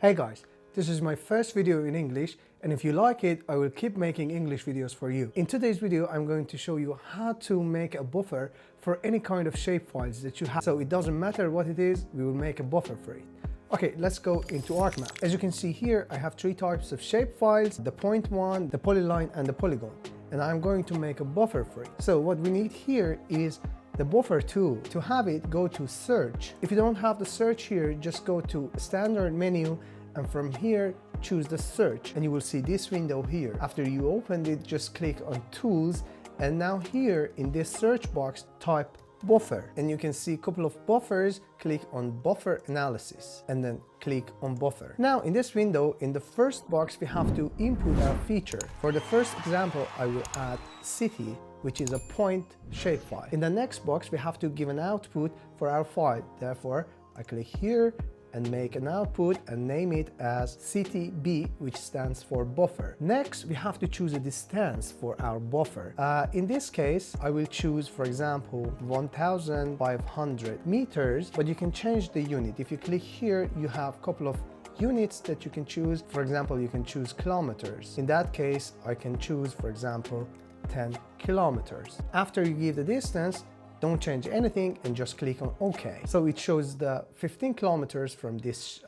Hey guys, this is my first video in English, and if you like it, I will keep making English videos for you. In today's video, I'm going to show you how to make a buffer for any kind of shapefiles that you have. So it doesn't matter what it is, we will make a buffer for it. Okay, let's go into ArcMap. As you can see here, I have three types of shapefiles: the point one, the polyline, and the polygon. And I'm going to make a buffer for it. So what we need here is the buffer tool. To have it, go to search. If you don't have the search here, just go to standard menu, and from here choose the search, and you will see this window here. After you opened it, just click on tools, and now here in this search box type buffer, and you can see a couple of buffers. Click on buffer analysis and then click on buffer. Now in this window, in the first box, we have to input our feature. For the first example, I will add city, which is a point shapefile. In the next box, we have to give an output for our file. Therefore, I click here and make an output and name it as CTB, which stands for buffer. Next, we have to choose a distance for our buffer. In this case, I will choose, for example, 1,500 meters, but you can change the unit. If you click here, you have a couple of units that you can choose. For example, you can choose kilometers. In that case, I can choose, for example, 10 kilometers. After you give the distance, don't change anything and just click on OK. So it shows the 15 kilometers from this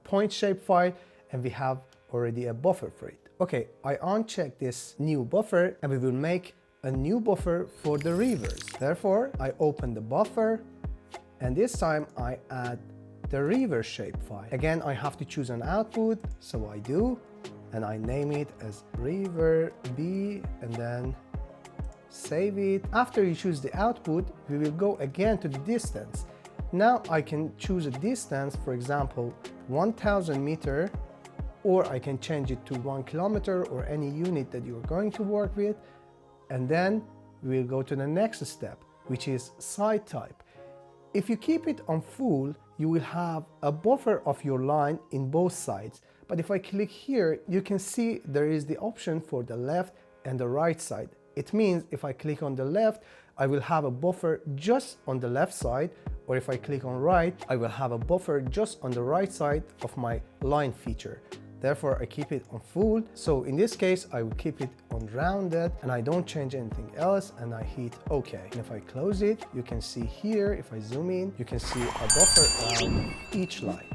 point shapefile, and we have already a buffer for it. Okay, I uncheck this new buffer, and we will make a new buffer for the rivers. Therefore, I open the buffer, and this time I add the river shapefile. Again, I have to choose an output, so I do, and I name it as river B, and then save it. After you choose the output, we will go again to the distance. Now I can choose a distance, for example, 1,000 meter, or I can change it to 1 kilometer or any unit that you're going to work with. And then we'll go to the next step, which is side type. If you keep it on full, you will have a buffer of your line in both sides. But if I click here, you can see there is the option for the left and the right side. It means if I click on the left, I will have a buffer just on the left side, or if I click on right, I will have a buffer just on the right side of my line feature. Therefore, I keep it on full. So in this case, I will keep it on rounded, and I don't change anything else, and I hit OK. And if I close it, you can see here, if I zoom in, you can see a buffer around each line.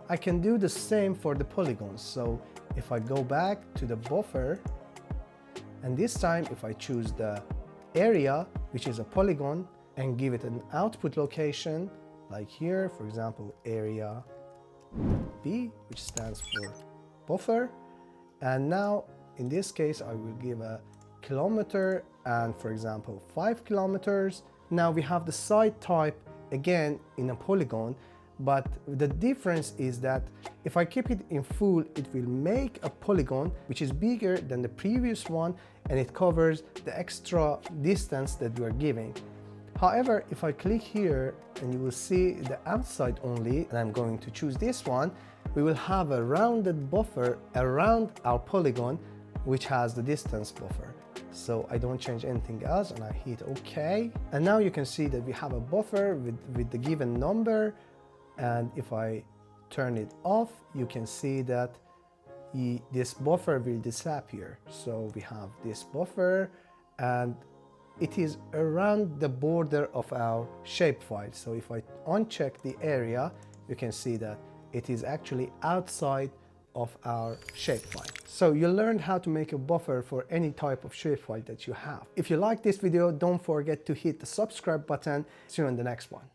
I can do the same for the polygons. So if I go back to the buffer, and this time, if I choose the area, which is a polygon, and give it an output location, like here, for example, area B, which stands for buffer. And now, in this case, I will give a kilometer and, for example, 5 kilometers. Now we have the side type again in a polygon, but the difference is that if I keep it in full, it will make a polygon which is bigger than the previous one, and it covers the extra distance that we are giving. However, if I click here, and you will see the outside only, and I'm going to choose this one, we will have a rounded buffer around our polygon, which has the distance buffer. So I don't change anything else, and I hit OK. And now you can see that we have a buffer with the given number. And if I turn it off, you can see that this buffer will disappear. So we have this buffer, and it is around the border of our shapefile. So if I uncheck the area, you can see that it is actually outside of our shapefile. So you learned how to make a buffer for any type of shapefile that you have. If you like this video, don't forget to hit the subscribe button. See you in the next one.